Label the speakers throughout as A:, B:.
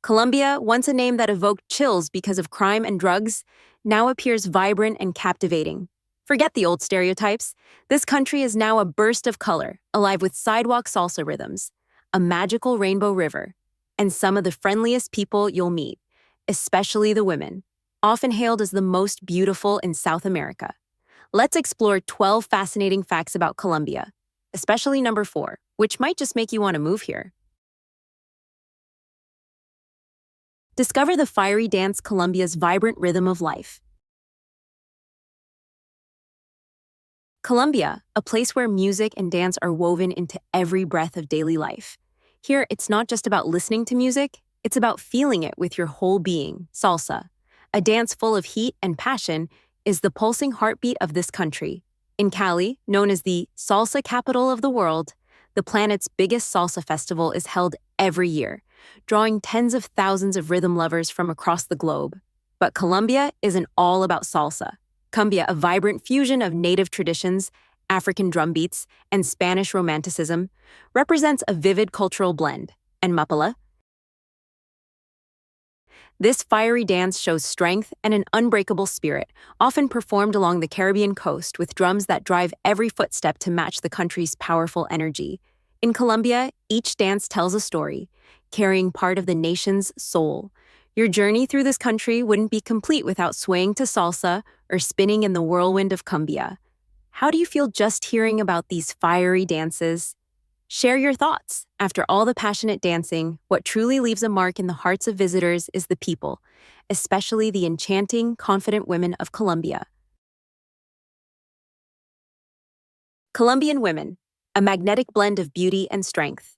A: Colombia, once a name that evoked chills because of crime and drugs, now appears vibrant and captivating. Forget the old stereotypes. This country is now a burst of color, alive with sidewalk salsa rhythms, a magical rainbow river, and some of the friendliest people you'll meet, especially the women, often hailed as the most beautiful in South America. Let's explore 12 fascinating facts about Colombia, especially number 4, which might just make you want to move here. Discover the fiery dance, Colombia's vibrant rhythm of life. Colombia, a place where music and dance are woven into every breath of daily life. Here, it's not just about listening to music, it's about feeling it with your whole being. Salsa, a dance full of heat and passion, is the pulsing heartbeat of this country. In Cali, known as the salsa capital of the world, the planet's biggest salsa festival is held every year, drawing tens of thousands of rhythm lovers from across the globe. But Colombia isn't all about salsa. Cumbia, a vibrant fusion of native traditions, African drum beats, and Spanish romanticism, represents a vivid cultural blend. And mapala? This fiery dance shows strength and an unbreakable spirit, often performed along the Caribbean coast with drums that drive every footstep to match the country's powerful energy. In Colombia, each dance tells a story, carrying part of the nation's soul. Your journey through this country wouldn't be complete without swaying to salsa or spinning in the whirlwind of cumbia. How do you feel just hearing about these fiery dances? Share your thoughts. After all the passionate dancing, what truly leaves a mark in the hearts of visitors is the people, especially the enchanting, confident women of Colombia. Colombian women, a magnetic blend of beauty and strength.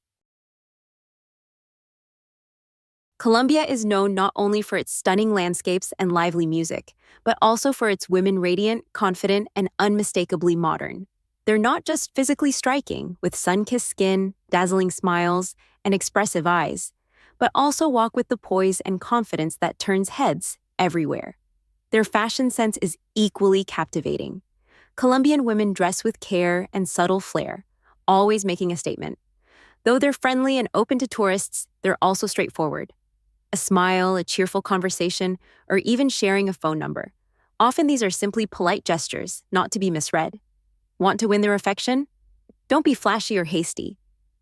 A: Colombia is known not only for its stunning landscapes and lively music, but also for its women radiant, confident, and unmistakably modern. They're not just physically striking, with sun-kissed skin, dazzling smiles, and expressive eyes, but also walk with the poise and confidence that turns heads everywhere. Their fashion sense is equally captivating. Colombian women dress with care and subtle flair, always making a statement. Though they're friendly and open to tourists, they're also straightforward. A smile, a cheerful conversation, or even sharing a phone number. Often these are simply polite gestures, not to be misread. Want to win their affection? Don't be flashy or hasty.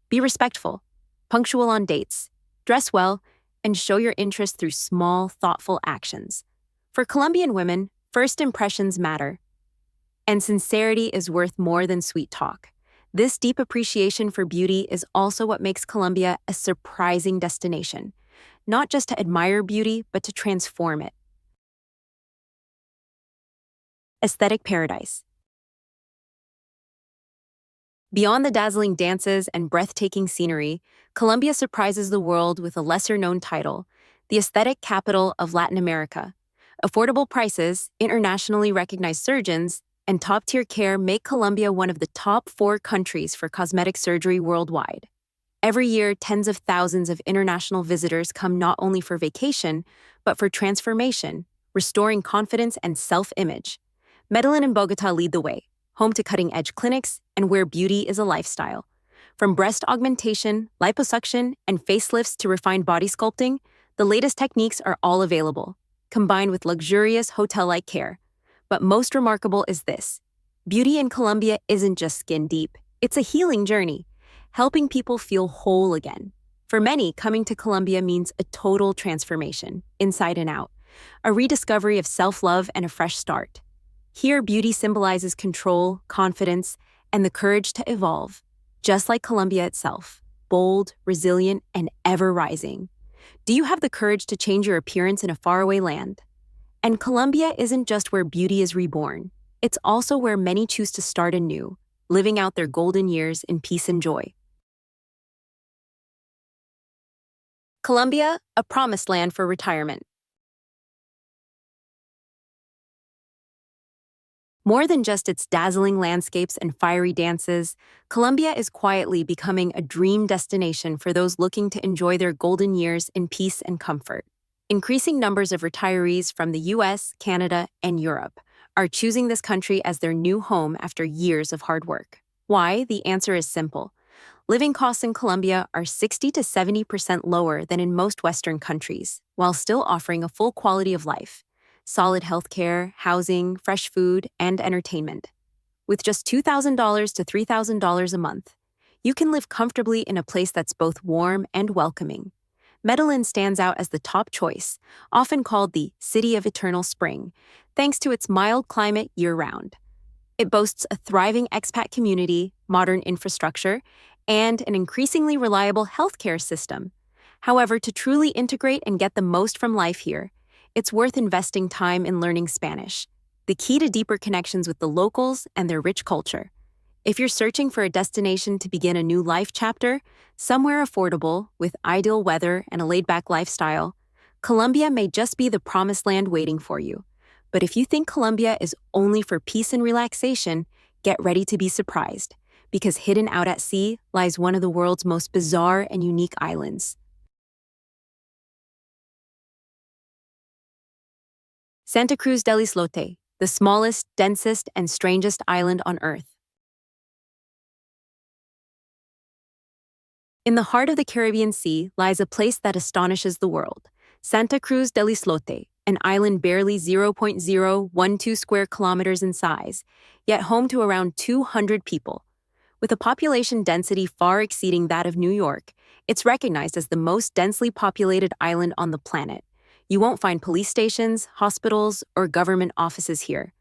A: Be respectful, punctual on dates, dress well, and show your interest through small, thoughtful actions. For Colombian women, first impressions matter. And sincerity is worth more than sweet talk. This deep appreciation for beauty is also what makes Colombia a surprising destination, not just to admire beauty, but to transform it. Aesthetic paradise. Beyond the dazzling dances and breathtaking scenery, Colombia surprises the world with a lesser-known title, the aesthetic capital of Latin America. Affordable prices, internationally recognized surgeons, and top-tier care make Colombia one of the top 4 countries for cosmetic surgery worldwide. Every year, tens of thousands of international visitors come not only for vacation, but for transformation, restoring confidence and self-image. Medellin and Bogota lead the way, home to cutting-edge clinics and where beauty is a lifestyle. From breast augmentation, liposuction, and facelifts to refined body sculpting, the latest techniques are all available, combined with luxurious hotel-like care. But most remarkable is this. Beauty in Colombia isn't just skin deep, it's a healing journey, helping people feel whole again. For many, coming to Colombia means a total transformation, inside and out, a rediscovery of self-love and a fresh start. Here, beauty symbolizes control, confidence, and the courage to evolve, just like Colombia itself, bold, resilient, and ever-rising. Do you have the courage to change your appearance in a faraway land? And Colombia isn't just where beauty is reborn, it's also where many choose to start anew, living out their golden years in peace and joy. Colombia, a promised land for retirement. More than just its dazzling landscapes and fiery dances, Colombia is quietly becoming a dream destination for those looking to enjoy their golden years in peace and comfort. Increasing numbers of retirees from the US, Canada, and Europe are choosing this country as their new home after years of hard work. Why? The answer is simple. Living costs in Colombia are 60 to 70% lower than in most Western countries, while still offering a full quality of life, solid healthcare, housing, fresh food, and entertainment. With just $2,000 to $3,000 a month, you can live comfortably in a place that's both warm and welcoming. Medellin stands out as the top choice, often called the City of Eternal Spring, thanks to its mild climate year-round. It boasts a thriving expat community, modern infrastructure, and an increasingly reliable healthcare system. However, to truly integrate and get the most from life here, it's worth investing time in learning Spanish, the key to deeper connections with the locals and their rich culture. If you're searching for a destination to begin a new life chapter, somewhere affordable, with ideal weather and a laid-back lifestyle, Colombia may just be the promised land waiting for you. But if you think Colombia is only for peace and relaxation, get ready to be surprised, because hidden out at sea lies one of the world's most bizarre and unique islands. Santa Cruz del Islote, the smallest, densest, and strangest island on Earth. In the heart of the Caribbean Sea lies a place that astonishes the world, Santa Cruz del Islote, an island barely 0.012 square kilometers in size, yet home to around 200 people. With a population density far exceeding that of New York, it's recognized as the most densely populated island on the planet. You won't find police stations, hospitals, or government offices here.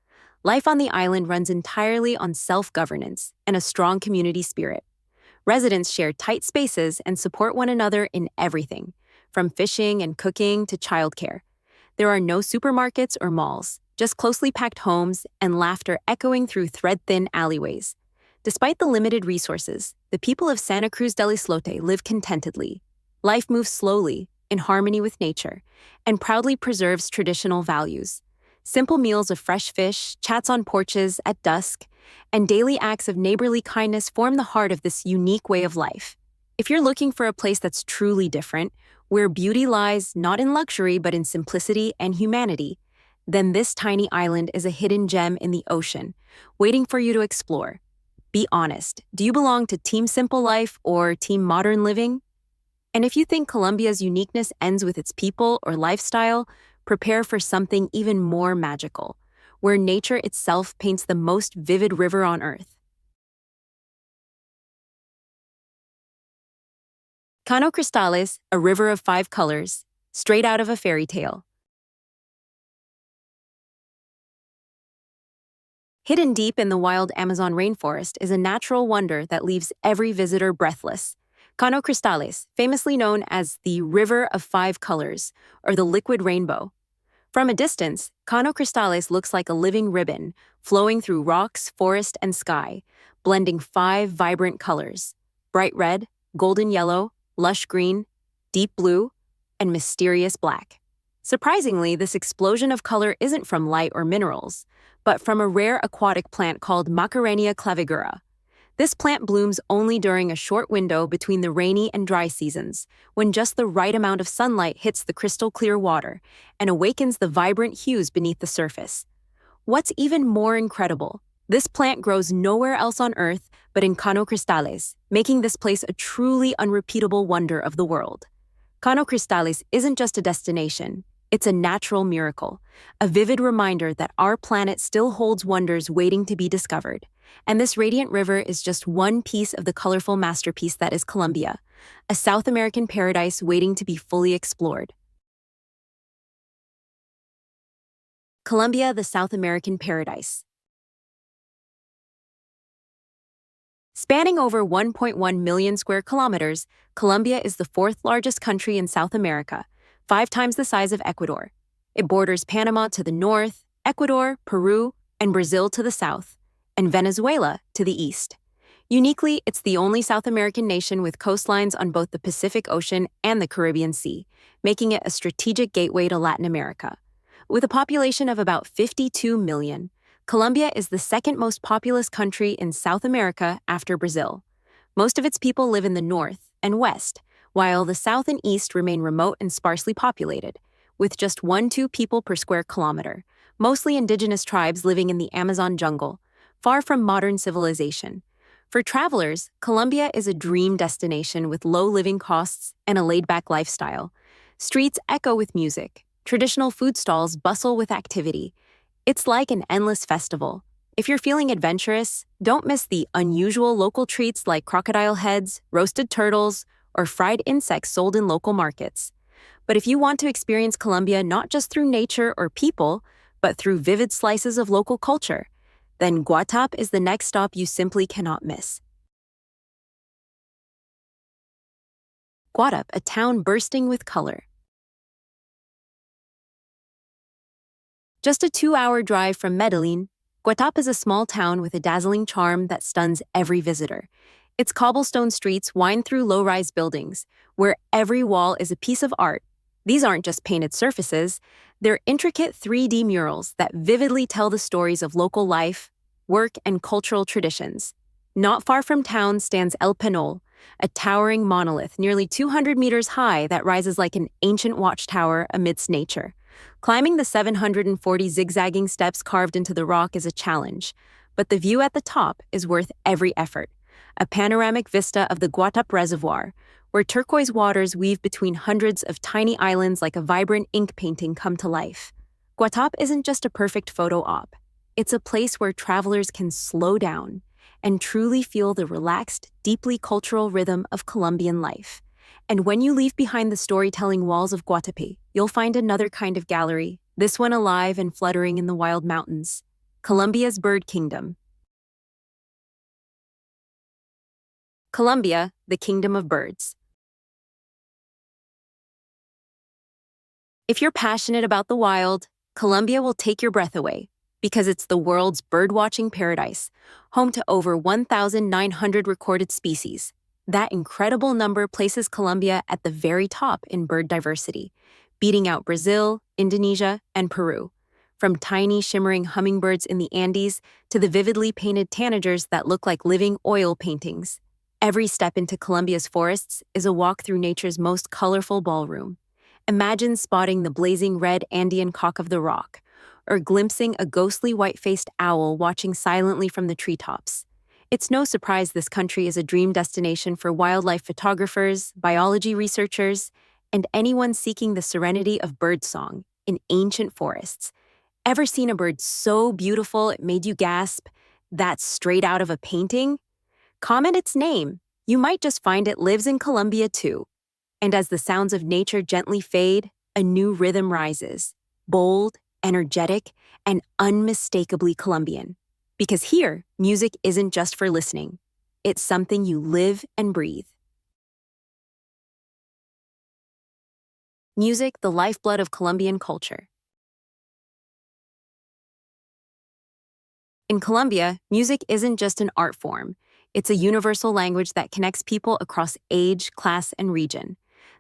A: Life on the island runs entirely on self-governance and a strong community spirit. Residents share tight spaces and support one another in everything, from fishing and cooking to childcare. There are no supermarkets or malls, just closely packed homes and laughter echoing through thread-thin alleyways. Despite the limited resources, the people of Santa Cruz del Islote live contentedly. Life moves slowly, in harmony with nature, and proudly preserves traditional values. Simple meals of fresh fish, chats on porches at dusk, and daily acts of neighborly kindness form the heart of this unique way of life. If you're looking for a place that's truly different, where beauty lies not in luxury but in simplicity and humanity, then this tiny island is a hidden gem in the ocean, waiting for you to explore. Be honest, do you belong to Team Simple Life or Team Modern Living? And if you think Colombia's uniqueness ends with its people or lifestyle, prepare for something even more magical, where nature itself paints the most vivid river on Earth. Caño Cristales, a river of 5 colors, straight out of a fairy tale. Hidden deep in the wild Amazon rainforest is a natural wonder that leaves every visitor breathless. Caño Cristales, famously known as the River of 5 Colors, or the Liquid Rainbow. From a distance, Caño Cristales looks like a living ribbon, flowing through rocks, forest, and sky, blending 5 vibrant colors: bright red, golden yellow, lush green, deep blue, and mysterious black. Surprisingly, this explosion of color isn't from light or minerals, but from a rare aquatic plant called Macarenia clavigura. This plant blooms only during a short window between the rainy and dry seasons, when just the right amount of sunlight hits the crystal-clear water and awakens the vibrant hues beneath the surface. What's even more incredible, this plant grows nowhere else on Earth but in Caño Cristales, making this place a truly unrepeatable wonder of the world. Caño Cristales isn't just a destination, it's a natural miracle, a vivid reminder that our planet still holds wonders waiting to be discovered. And this radiant river is just one piece of the colorful masterpiece that is Colombia, a South American paradise waiting to be fully explored. Colombia, the South American paradise. Spanning over 1.1 million square kilometers, Colombia is the 4th largest country in South America, 5 times the size of Ecuador. It borders Panama to the north, Ecuador, Peru, and Brazil to the south, and Venezuela to the east. Uniquely, it's the only South American nation with coastlines on both the Pacific Ocean and the Caribbean Sea, making it a strategic gateway to Latin America. With a population of about 52 million, Colombia is the 2nd most populous country in South America after Brazil. Most of its people live in the north and west, while the south and east remain remote and sparsely populated, with just 1-2 people per square kilometer, mostly indigenous tribes living in the Amazon jungle, far from modern civilization. For travelers, Colombia is a dream destination with low living costs and a laid-back lifestyle. Streets echo with music. Traditional food stalls bustle with activity. It's like an endless festival. If you're feeling adventurous, don't miss the unusual local treats like crocodile heads, roasted turtles, or fried insects sold in local markets. But if you want to experience Colombia not just through nature or people, but through vivid slices of local culture, then Guatapé is the next stop you simply cannot miss. Guatapé, a town bursting with color. Just a 2-hour drive from Medellin, Guatapé is a small town with a dazzling charm that stuns every visitor. Its cobblestone streets wind through low-rise buildings, where every wall is a piece of art. These aren't just painted surfaces, they're intricate 3D murals that vividly tell the stories of local life, work, and cultural traditions. Not far from town stands El Peñol, a towering monolith nearly 200 meters high that rises like an ancient watchtower amidst nature. Climbing the 740 zigzagging steps carved into the rock is a challenge, but the view at the top is worth every effort. A panoramic vista of the Guatapé Reservoir, where turquoise waters weave between hundreds of tiny islands like a vibrant ink painting come to life. Guatapé isn't just a perfect photo op. It's a place where travelers can slow down and truly feel the relaxed, deeply cultural rhythm of Colombian life. And when you leave behind the storytelling walls of Guatapé, you'll find another kind of gallery, this one alive and fluttering in the wild mountains. Colombia's Bird Kingdom. Colombia, the Kingdom of Birds. If you're passionate about the wild, Colombia will take your breath away because it's the world's birdwatching paradise, home to over 1,900 recorded species. That incredible number places Colombia at the very top in bird diversity, beating out Brazil, Indonesia, and Peru. From tiny, shimmering hummingbirds in the Andes to the vividly painted tanagers that look like living oil paintings. Every step into Colombia's forests is a walk through nature's most colorful ballroom. Imagine spotting the blazing red Andean cock of the rock, or glimpsing a ghostly white-faced owl watching silently from the treetops. It's no surprise this country is a dream destination for wildlife photographers, biology researchers, and anyone seeking the serenity of birdsong in ancient forests. Ever seen a bird so beautiful it made you gasp, "That's straight out of a painting"? Comment its name. You might just find it lives in Colombia too. And as the sounds of nature gently fade, a new rhythm rises. Bold, energetic, and unmistakably Colombian. Because here, music isn't just for listening. It's something you live and breathe. Music, the lifeblood of Colombian culture. In Colombia, music isn't just an art form. It's a universal language that connects people across age, class, and region.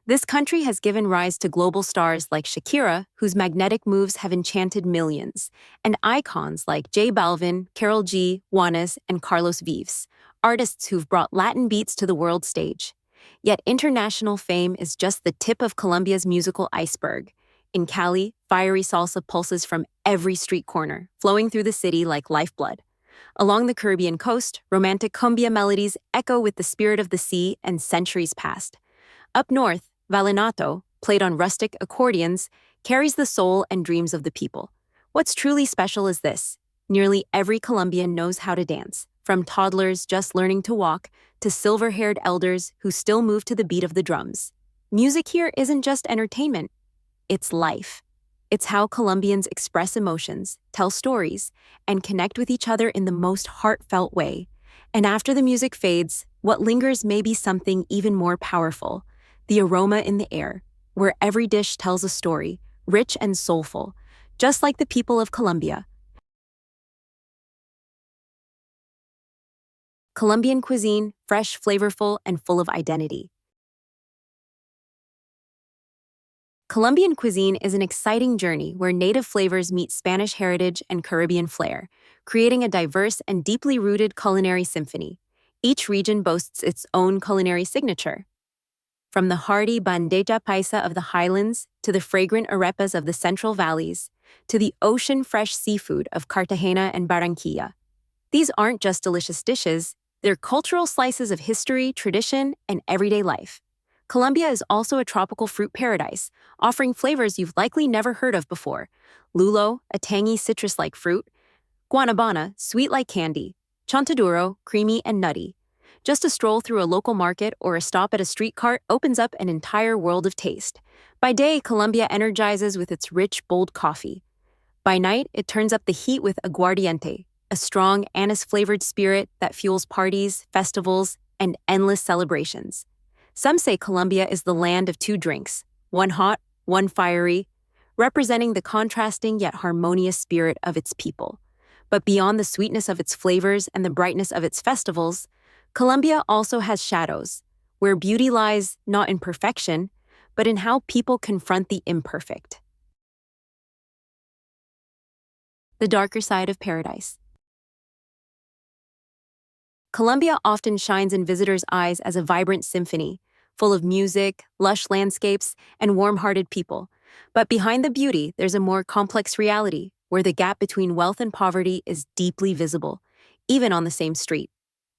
A: This country has given rise to global stars like Shakira, whose magnetic moves have enchanted millions, and icons like J Balvin, Karol G, Juanes, and Carlos Vives, artists who've brought Latin beats to the world stage. Yet international fame is just the tip of Colombia's musical iceberg. In Cali, fiery salsa pulses from every street corner, flowing through the city like lifeblood. Along the Caribbean coast, romantic cumbia melodies echo with the spirit of the sea and centuries past. Up north, vallenato, played on rustic accordions, carries the soul and dreams of the people. What's truly special is this: nearly every Colombian knows how to dance, from toddlers just learning to walk to silver-haired elders who still move to the beat of the drums. Music here isn't just entertainment, it's life. It's how Colombians express emotions, tell stories, and connect with each other in the most heartfelt way. And after the music fades, what lingers may be something even more powerful: the aroma in the air, where every dish tells a story, rich and soulful, just like the people of Colombia. Colombian cuisine, fresh, flavorful, and full of identity. Colombian cuisine is an exciting journey where native flavors meet Spanish heritage and Caribbean flair, creating a diverse and deeply rooted culinary symphony. Each region boasts its own culinary signature. From the hearty bandeja paisa of the highlands to the fragrant arepas of the central valleys, to the ocean-fresh seafood of Cartagena and Barranquilla. These aren't just delicious dishes, They're cultural slices of history, tradition, and everyday life. Colombia is also a tropical fruit paradise, offering flavors you've likely never heard of before. Lulo, a tangy citrus-like fruit. Guanabana, sweet like candy. Chontaduro, creamy and nutty. Just a stroll through a local market or a stop at a street cart opens up an entire world of taste. By day, Colombia energizes with its rich, bold coffee. By night, it turns up the heat with aguardiente, a strong, anise-flavored spirit that fuels parties, festivals, and endless celebrations. Some say Colombia is the land of two drinks, one hot, one fiery, representing the contrasting yet harmonious spirit of its people. But beyond the sweetness of its flavors and the brightness of its festivals, Colombia also has shadows, where beauty lies not in perfection, but in how people confront the imperfect. The darker side of paradise. Colombia often shines in visitors' eyes as a vibrant symphony, full of music, lush landscapes, and warm-hearted people. But behind the beauty, there's a more complex reality, where the gap between wealth and poverty is deeply visible, even on the same street.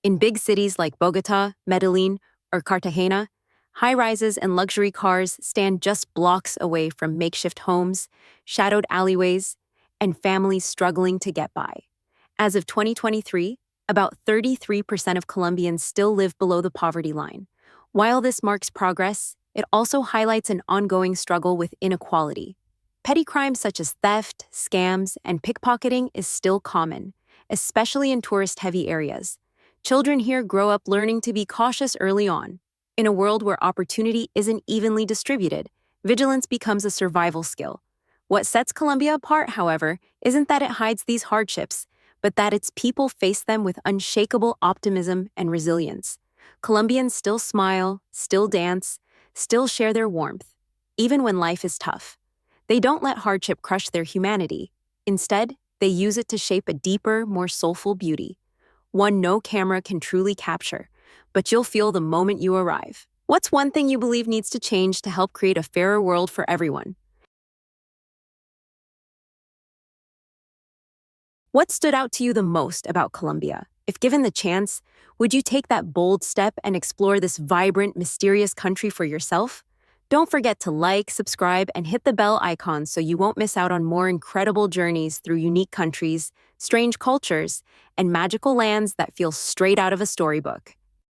A: In big cities like Bogota, Medellin, or Cartagena, high-rises and luxury cars stand just blocks away from makeshift homes, shadowed alleyways, and families struggling to get by. As of 2023, about 33% of Colombians still live below the poverty line. While this marks progress, it also highlights an ongoing struggle with inequality. Petty crimes such as theft, scams, and pickpocketing is still common, especially in tourist-heavy areas. Children here grow up learning to be cautious early on. In a world where opportunity isn't evenly distributed, vigilance becomes a survival skill. What sets Colombia apart, however, isn't that it hides these hardships, but that its people face them with unshakable optimism and resilience. Colombians still smile, still dance, still share their warmth, even when life is tough. They don't let hardship crush their humanity. Instead, they use it to shape a deeper, more soulful beauty, one no camera can truly capture, but you'll feel the moment you arrive. What's one thing you believe needs to change to help create a fairer world for everyone? What stood out to you the most about Colombia? If given the chance, would you take that bold step and explore this vibrant, mysterious country for yourself? Don't forget to like, subscribe, and hit the bell icon so you won't miss out on more incredible journeys through unique countries, strange cultures, and magical lands that feel straight out of a storybook.